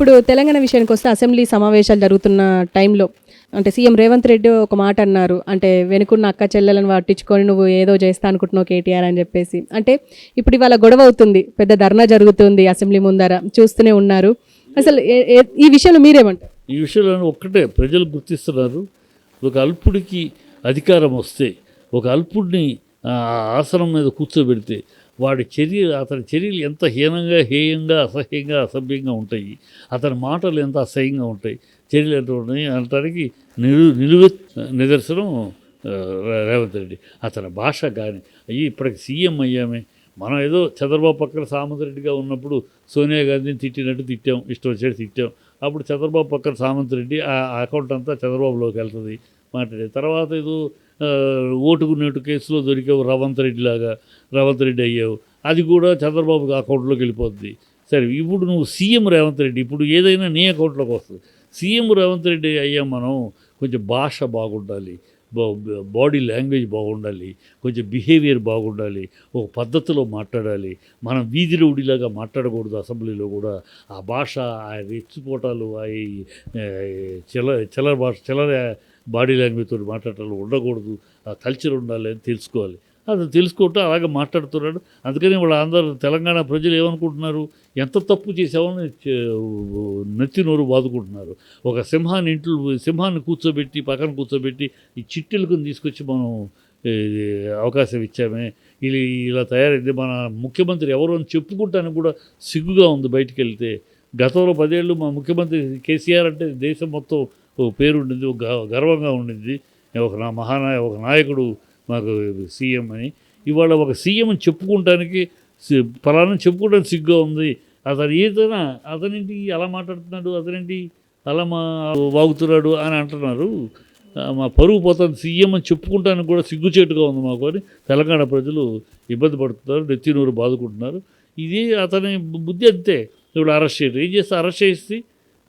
ఇప్పుడు తెలంగాణ విషయానికి వస్తే అసెంబ్లీ సమావేశాలు జరుగుతున్న టైంలో అంటే సీఎం రేవంత్ రెడ్డి ఒక మాట అన్నారు. అంటే వెనుకున్న అక్క చెల్లెలను పట్టించుకొని నువ్వు ఏదో చేస్తా అనుకుంటున్నావు కేటీఆర్ అని చెప్పేసి. అంటే ఇప్పుడు ఇవాళ గొడవ అవుతుంది, పెద్ద ధర్నా జరుగుతుంది అసెంబ్లీ ముందర, చూస్తూనే ఉన్నారు. అసలు ఈ విషయంలో మీరేమంటారు? ఈ విషయంలో ఒక్కటే ప్రజలు గుర్తిస్తున్నారు. ఒక అల్పుడికి అధికారం వస్తే, ఒక అల్పుడిని ఆసనం మీద కూర్చోబెడితే అతని చర్యలు ఎంత హేయంగా అసహ్యంగా అసభ్యంగా ఉంటాయి, అతని మాటలు ఎంత అసహ్యంగా ఉంటాయి, చర్యలు ఎంత ఉన్నాయి అనటానికి నిదర్శనం రేవంత్ రెడ్డి. అతని భాష కానీ ఇప్పటికి సీఎం అయ్యామే, మనం ఏదో చంద్రబాబు పక్కన సామంత్ రెడ్డిగా ఉన్నప్పుడు సోనియా గాంధీని తిట్టినట్టు తిట్టాం, ఇష్టం వచ్చేది తిట్టాం. అప్పుడు చంద్రబాబు పక్కన సామంత్ రెడ్డి ఆ అకౌంట్ అంతా చంద్రబాబులోకి వెళ్తుంది మాట్లాడే. తర్వాత ఏదో ఓటుకు నేటు కేసులో దొరికావు రేవంత్ రెడ్డి అయ్యావు, అది కూడా చంద్రబాబుకి అకౌంట్లోకి వెళ్ళిపోతుంది. సరే, ఇప్పుడు నువ్వు సీఎం రేవంత్ రెడ్డి, ఇప్పుడు ఏదైనా నీ అకౌంట్లోకి వస్తుంది. సీఎం రేవంత్ రెడ్డి అయ్యాం మనం, కొంచెం భాష బాగుండాలి, బాడీ లాంగ్వేజ్ బాగుండాలి, కొంచెం బిహేవియర్ బాగుండాలి, ఒక పద్ధతిలో మాట్లాడాలి. మనం వీధి రౌడీలాగా మాట్లాడకూడదు. అసెంబ్లీలో కూడా ఆ భాష, ఆ రెచ్చిపోటాలు, ఆ చిల్లర బాడీ లాంగ్వేజ్తో మాట్లాడాలి ఉండకూడదు. ఆ కల్చర్ ఉండాలి అని తెలుసుకోవాలి. అది తెలుసుకుంటూ అలాగే మాట్లాడుతున్నాడు. అందుకని వాళ్ళు అందరూ తెలంగాణ ప్రజలు ఏమనుకుంటున్నారు, ఎంత తప్పు చేసామని నెత్తి నోరు బాదుకుంటున్నారు. ఒక సింహాన్ని కూర్చోబెట్టి పక్కన కూర్చోబెట్టి ఈ చిట్టెలకు తీసుకొచ్చి మనం అవకాశం ఇచ్చామే, ఇలా తయారైంది. మన ముఖ్యమంత్రి ఎవరు అని చెప్పుకుంటానికి కూడా సిగ్గుగా ఉంది బయటికి వెళ్తే. గతంలో 10 ఏళ్ళు మా ముఖ్యమంత్రి కేసీఆర్ అంటే దేశం మొత్తం పేరు ఉండింది, గర్వంగా ఉండింది. ఒక నాయకుడు మాకు సీఎం అని. ఇవాళ ఒక సీఎం అని చెప్పుకుంటానికి ఫలానా చెప్పుకోవడానికి సిగ్గుగా ఉంది. అతనేంటి అలా మాట్లాడుతున్నాడు, అతనేంటి అలా వాగుతున్నాడు అని అంటున్నారు. మా పరువు పోతుంది, సీఎం అని చెప్పుకుంటానికి కూడా సిగ్గుచేటుగా ఉంది మాకు అని తెలంగాణ ప్రజలు ఇబ్బంది పడుతున్నారు, నెత్తి నూరు బాదుకుంటున్నారు. ఇది అతని బుద్ధి అంతే. ఇప్పుడు అరెస్ట్ చేయరు, ఏం చేస్తే అరెస్ట్ చేసి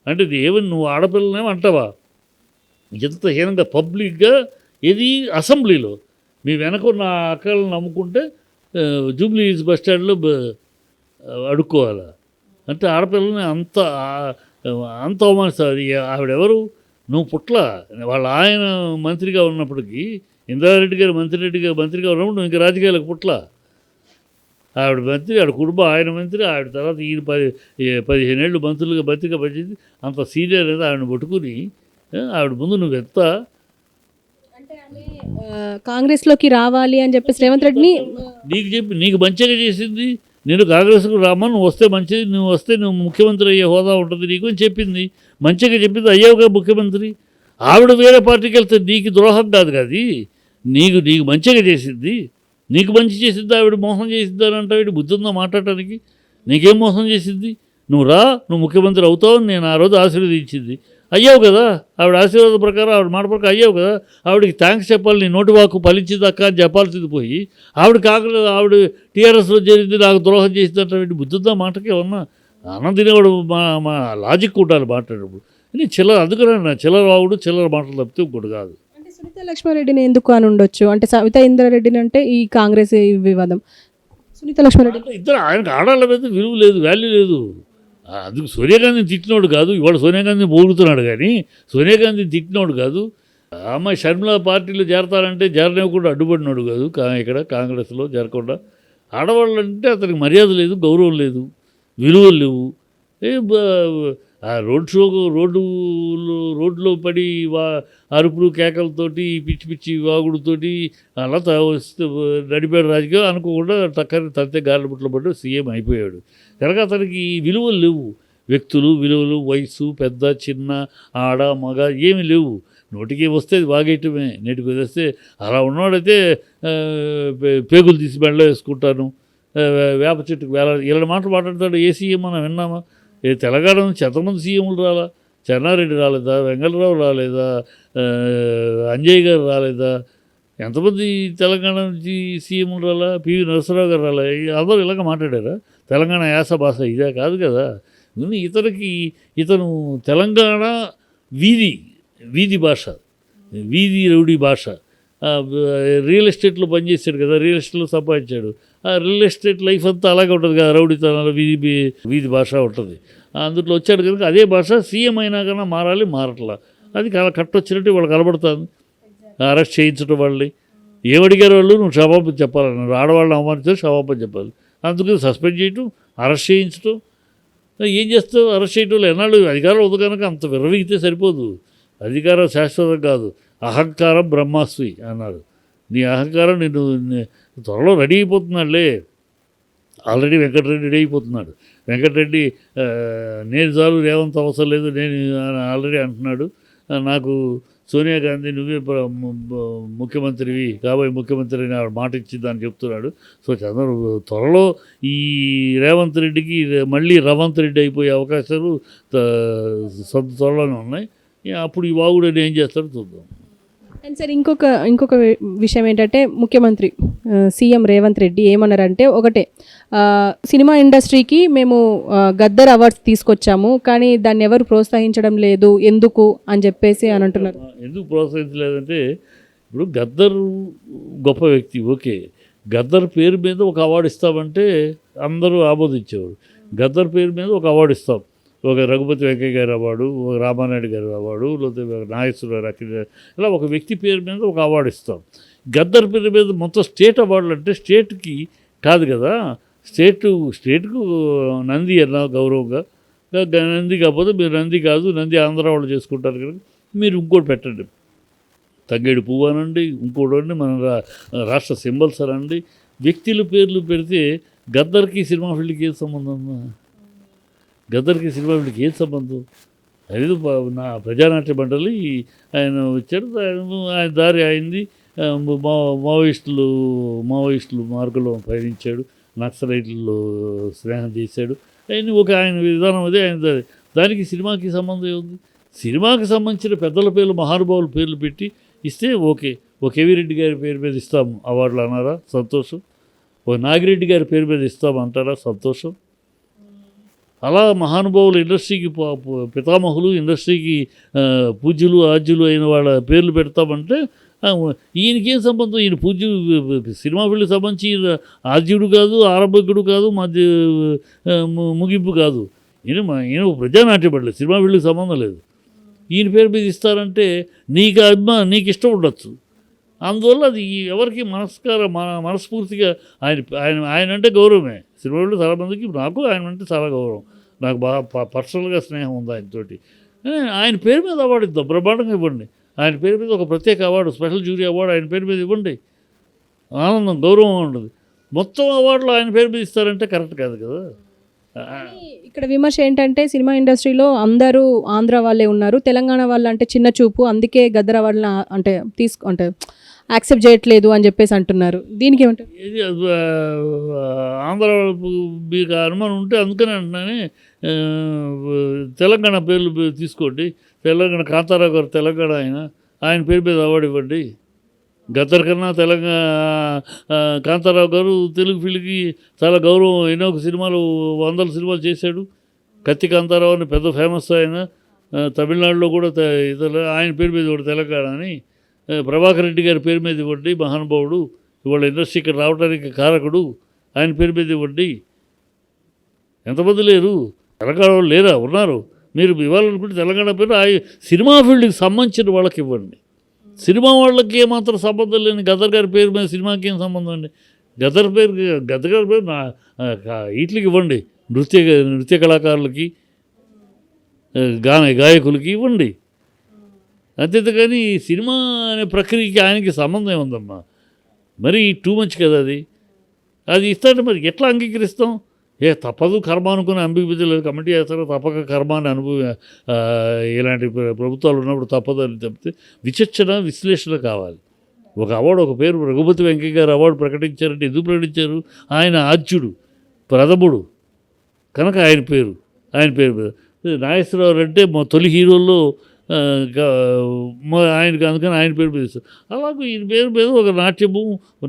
అంటే ఏమని నువ్వు ఆడపిల్లనేమో అంటావా? ఎంత హీనంగా పబ్లిక్గా ఇది అసెంబ్లీలో మీ వెనకున్న అక్కలను నమ్ముకుంటే జూబ్లీ హిల్స్ బస్ స్టాండ్లో అడుక్కోవాలా అంటే ఆడపిల్లని అంత అవమానిస్తుంది. ఆవిడెవరు? నువ్వు పుట్ల వాళ్ళ ఆయన మంత్రిగా ఉన్నప్పటికీ, ఇంద్రారెడ్డి గారు మంత్రిగా ఉన్నప్పుడు నువ్వు ఇంకా రాజకీయాలకు పుట్ల. ఆవిడ మంత్రి, ఆవిడ కుటుంబం, ఆయన మంత్రి, ఆవిడ తర్వాత ఈయన 15 ఏళ్ళు మంత్రిగా పనిచేసి అంత సీనియర్ అనేది ఆవిడని పట్టుకుని ఆవిడ ముందు నువ్వు ఎంత కాంగ్రెస్లోకి రావాలి అని చెప్పేసి రేవంత్ రెడ్డిని నీకు మంచిగా చేసింది. నేను కాంగ్రెస్కు రామా, నువ్వు వస్తే మంచిది, నువ్వు వస్తే నువ్వు ముఖ్యమంత్రి అయ్యే హోదా ఉంటుంది నీకు అని చెప్పింది. మంచిగా చెప్పింది, అయ్యావుగా ముఖ్యమంత్రి. ఆవిడ వేరే పార్టీకి వెళ్తే నీకు ద్రోహం కాదు కదా, నీకు మంచిగా చేసింది. నీకు మంచి చేసింది ఆవిడ మోసం చేసింది అని అంటే బుద్ధి ఉందా మాట్లాడటానికి? నీకేం మోసం చేసింది? నువ్వు ముఖ్యమంత్రి అవుతావని నేను ఆ రోజు ఆశీర్వదించింది. అయ్యావు కదా, ఆవిడ ఆశీర్వాద ప్రకారం, ఆవిడ మాట ప్రకారం అయ్యావు కదా. ఆవిడకి థ్యాంక్స్ చెప్పాలి, నీ నోటి వాకు ఫలించింది అక్క అని చెప్పాల్సింది పోయి ఆవిడ టీఆర్ఎస్లో చేరింది, నాకు ద్రోహం చేసింది అంటే బుద్ధి ఉందా మాటకి? ఏమన్నా అన్నం తినేవాడు మా లాజిక్ ఉండాలి మాట్లాడేటప్పుడు. అని చిల్లర రావుడు చిల్లర మాటలు తప్పితే ఇంకోటి కాదు. సునీత లక్ష్మారెడ్డిని ఎందుకు అని ఉండొచ్చు అంటే సవితా ఇంద్రారెడ్డిని అంటే ఈ కాంగ్రెస్ వివాదం, సునీత లక్ష్మారెడ్డి ఇద్దరు ఆయనకు ఆడాళ్ళ మీద విలువ లేదు, వాల్యూ లేదు. అందుకు సోనియా గాంధీని తిట్టినోడు కాదు, ఇవాళ సోనియా గాంధీని పొగుడుతున్నాడు కానీ సోనియా గాంధీని తిట్టినోడు కాదు. అమ్మాయి షర్మిల పార్టీలో చేరతారంటే చేరనివ్వకుండా అడ్డుపడినాడు కాదు. ఇక్కడ కాంగ్రెస్లో చేరకుండా ఆడవాళ్ళు అంటే అతనికి మర్యాద లేదు, గౌరవం లేదు, విలువలు లేవు. రోడ్లో పడి అరుపులు కేకలతోటి పిచ్చి వాగుడుతోటి అలా నడిపాడు రాజకీయం. అనుకోకుండా టక్కని తంతే గాలి బుట్టలు పడ్డు సీఎం అయిపోయాడు. కనుక అతనికి విలువలు లేవు, వ్యక్తులు విలువలు, వయసు, పెద్ద చిన్న, ఆడ మగ ఏమీ లేవు. నోటికి వస్తే వాగేయటమే. నేటికి వస్తే అలా ఉన్నవాడైతే పేగులు తీసి బెండలో వేసుకుంటాను, వేప చెట్టుకు ఇలాంటి మాటలు మాట్లాడతాడు. ఏ సీఎం మనం విన్నామా? తెలంగాణ నుంచి ఎంతమంది సీఎంలు రాలా? చెన్నారెడ్డి రాలేదా? వెంగళరావు రాలేదా? అంజయ్ గారు రాలేదా? ఎంతమంది తెలంగాణ నుంచి సీఎంలు రాలా? పివి నరసరావు గారు రాలా? అందరూ ఇలాగ మాట్లాడారా? తెలంగాణ యాస భాష ఇదే కాదు కదా. ఇతను తెలంగాణ వీధి భాష, వీధి రౌడీ భాష రియల్ ఎస్టేట్లో పనిచేశాడు కదా, రియల్ ఎస్టేట్లో సంపాదించాడు. ఆ రియల్ ఎస్టేట్ లైఫ్ అంతా అలాగే ఉంటుంది కదా, రౌడీతనాలు, వీధి భాష ఉంటుంది. అందులో వచ్చాడు కనుక అదే భాష సీఎం అయినా కన్నా మారట్లా. అది కట్టొచ్చినట్టు వాళ్ళు కనబడుతుంది. అరెస్ట్ చేయించడం వాళ్ళని ఏమడిగారు వాళ్ళు, నువ్వు క్షమాపణ చెప్పాలన్నారు. ఆడవాళ్ళని అవమానించారు, క్షమాపణ చెప్పాలి. అందుకని సస్పెండ్ చేయటం, అరెస్ట్ చేయించడం. ఏం చేస్తావు? అరెస్ట్ చేయటం ఎన్నాళ్ళు అధికారం ఉంది కనుక అంత విర్రవీగితే సరిపోదు. అధికారం శాశ్వతం కాదు, అహంకారం బ్రహ్మాస్మి అన్నారు. నీ అహంకారం నిన్ను త్వరలో రెడీ అయిపోతున్నాడులే. ఆల్రెడీ వెంకటరెడ్డి రెడీ అయిపోతున్నాడు. వెంకటరెడ్డి నేను చాలు, రేవంత్ అవసరం లేదు, నేను ఆల్రెడీ అంటున్నాడు. నాకు సోనియా గాంధీ నువ్వే ముఖ్యమంత్రివి, కాబోయే ముఖ్యమంత్రి అని ఆవిడ మాట ఇచ్చిందని చెప్తున్నాడు. సో చంద్రబాబు త్వరలో ఈ రేవంత్ రెడ్డికి మళ్ళీ రవంత్ రెడ్డి అయిపోయే అవకాశాలు త్వరలోనే ఉన్నాయి. అప్పుడు ఈ వాగుడు ఏం చేస్తాడో చూద్దాం. అండ్ సార్ ఇంకొక విషయం ఏంటంటే ముఖ్యమంత్రి సీఎం రేవంత్ రెడ్డి ఏమన్నారంటే ఒకటే, సినిమా ఇండస్ట్రీకి మేము గద్దర్ అవార్డ్స్ తీసుకొచ్చాము కానీ దాన్ని ఎవరు ప్రోత్సహించడం లేదు ఎందుకు అని చెప్పేసి అని అంటున్నారు. ఎందుకు ప్రోత్సహించలేదంటే ఇప్పుడు గద్దర్ గొప్ప వ్యక్తి, ఓకే. గద్దర్ పేరు మీద ఒక అవార్డు ఇస్తామంటే అందరూ ఆమోదించేవారు. గద్దర్ పేరు మీద ఒక అవార్డు ఇస్తాం, ఒక రఘుపతి వెంకయ్య గారి అవార్డు, ఒక రామానాయుడు గారి అవార్డు, లేకపోతే నాగేశ్వరరావు అఖిల, ఇలా ఒక వ్యక్తి పేరు మీద ఒక అవార్డు ఇస్తాం. గద్దర్ పేరు మీద మొత్తం స్టేట్ అవార్డులు అంటే స్టేట్కి కాదు కదా, స్టేట్కు నంది అన్న గౌరవంగా. నంది కాకపోతే మీరు నంది కాదు, నంది ఆంధ్ర వాళ్ళు చేసుకుంటారు కనుక మీరు ఇంకోటి పెట్టండి, తంగేడు పువ్వు అనండి, ఇంకోటి అండి, మన రాష్ట్ర సింబల్స్ అనండి. వ్యక్తుల పేర్లు పెడితే గద్దర్కి సినిమా ఫీల్డ్కి ఏం సంబంధం? గద్దర్కి సినిమా ఫీల్డ్కి ఏం సంబంధం? అది నా ప్రజానాట్య మండలి ఆయన వచ్చాడు, ఆయన దారి అయింది. మావోయిస్టులు మార్గంలో పయనించాడు, నక్సలైట్లు స్నేహం చేశాడు. ఆయన విధానం అదే, ఆయన దానికి సినిమాకి సంబంధం ఏముంది? సినిమాకి సంబంధించిన పెద్దల పేర్లు, మహానుభావుల పేర్లు పెట్టి ఇస్తే ఓకే. ఓ కేవీరెడ్డి గారి పేరు మీద ఇస్తాము అవార్డులు అన్నారా, సంతోషం. ఓ నాగిరెడ్డి గారి పేరు మీద ఇస్తాము అంటారా, సంతోషం. అలా మహానుభావులు, ఇండస్ట్రీకి పితామహులు, ఇండస్ట్రీకి పూజ్యులు ఆజ్యులు అయిన వాళ్ళ పేర్లు పెడతామంటే ఈయనకేం సంబంధం? ఈయన సినిమా ఫీల్డ్కి సంబంధించి ఆద్యుడు కాదు, ఆరంభకుడు కాదు, మధ్య ముగింపు కాదు. ఈయన ప్రజానాట్య పడలేదు, సినిమా ఫీల్డ్కి సంబంధం లేదు. ఈయన పేరు మీద ఇస్తారంటే నీకు ఇష్టం ఉండొచ్చు. అందువల్ల అది ఎవరికి మనస్ఫూర్తిగా ఆయన అంటే గౌరవమే. సినిమా ఫీల్డ్ చాలామందికి, నాకు ఆయన అంటే చాలా గౌరవం, నాకు బాగా పర్సనల్గా స్నేహం ఉంది ఆయనతోటి. ఆయన పేరు మీద అవార్డు ఇద్దాం, బ్రహ్మాండంగా ఇవ్వండి. ఆయన పేరు మీద ఒక ప్రత్యేక అవార్డు, స్పెషల్ జ్యూరీ అవార్డు ఆయన పేరు మీద ఇవ్వండి, ఆనందం, గౌరవం ఉండదు. మొత్తం అవార్డులు ఆయన పేరు మీద ఇస్తారంటే కరెక్ట్ కాదు కదా. ఇక్కడ విమర్శ ఏంటంటే సినిమా ఇండస్ట్రీలో అందరూ ఆంధ్ర వాళ్ళే ఉన్నారు, తెలంగాణ వాళ్ళు అంటే చిన్న చూపు, అందుకే గద్దర్ అవార్డులను అంటే యాక్సెప్ట్ చేయట్లేదు అని చెప్పేసి అంటున్నారు. దీనికి ఏమంటారు? ఇది ఆంధ్ర మీకు అనుమానం ఉంటే అందుకనే అంటున్నానే, తెలంగాణ పేర్లు తీసుకోండి. తెలంగాణ కాంతారావు గారు తెలంగాణ, ఆయన పేరు మీద అవార్డు ఇవ్వండి. గద్దర్ కన్నా కాంతారావు గారు తెలుగు ఫీల్డ్కి చాలా గౌరవం. ఎన్నో సినిమాలు, 100 సినిమాలు చేశాడు. కత్తి కాంతారావు అని పెద్ద ఫేమస్ ఆయన, తమిళనాడులో కూడా ఆయన పేరు మీద ఇవ్వండి తెలంగాణ అని. ప్రభాకర్ రెడ్డి గారి పేరు మీద ఇవ్వండి, మహానుభావుడు, ఇవాళ ఇండస్ట్రీకి రావడానికి కారకుడు, ఆయన పేరు మీద ఇవ్వండి. ఎంతమంది లేరు? తెలంగాణ వాళ్ళు లేరా? ఉన్నారు. మీరు ఇవ్వాలనుకుంటే తెలంగాణ పేరు సినిమా ఫీల్డ్కి సంబంధించిన వాళ్ళకి ఇవ్వండి. సినిమా వాళ్ళకి ఏమాత్రం సంబంధం లేని గద్దర్ గారి పేరు మీద సినిమాకి ఏం సంబంధం అండి? గద్దర్ గారి పేరు వీటికి ఇవ్వండి, నృత్య కళాకారులకి, గాయకులకి ఇవ్వండి. అంతేకాని సినిమా అనే ప్రక్రియకి ఆయనకి సంబంధం ఏముందమ్మా? మరి టూ మచ్ కదా అది ఇస్తాంటే మరి ఎట్లా అంగీకరిస్తాం? తప్పదు, కర్మ అనుకుని అంబికలు కమిటీ చేస్తారో తప్పక కర్మాన్ని ఇలాంటి ప్రభుత్వాలు ఉన్నప్పుడు తప్పదు అని చెప్తే విశ్లేషణ కావాలి. ఒక అవార్డు, ఒక పేరు రఘుపతి వెంకయ్య గారు అవార్డు ప్రకటించారంటే ఎందుకు ప్రకటించారు? ఆయన ఆద్యుడు, ప్రథముడు కనుక ఆయన పేరు మీద. నాగేశ్వరరావు అంటే మా తొలి హీరోల్లో ఆయనకి, అందుకని ఆయన పేరు మీద ఇస్తారు. అలాగే ఈయన పేరు మీద ఒక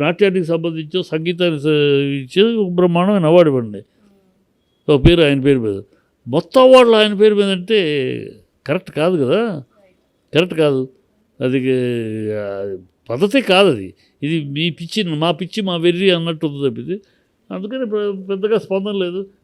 నాట్యానికి సంబంధించి సంగీతానికి ఇచ్చేది ఒక బ్రహ్మాండమైన అవార్డు ఇవ్వండి, ఒక పేరు ఆయన పేరు మీద. మొత్తం అవార్డులు ఆయన పేరు మీద అంటే కరెక్ట్ కాదు కదా, కరెక్ట్ కాదు. అది పద్ధతే కాదు అది. ఇది మీ పిచ్చి మా పిచ్చి మా వెర్రి అన్నట్టు ఉంది తప్పితే అందుకని పెద్దగా స్పందన లేదు.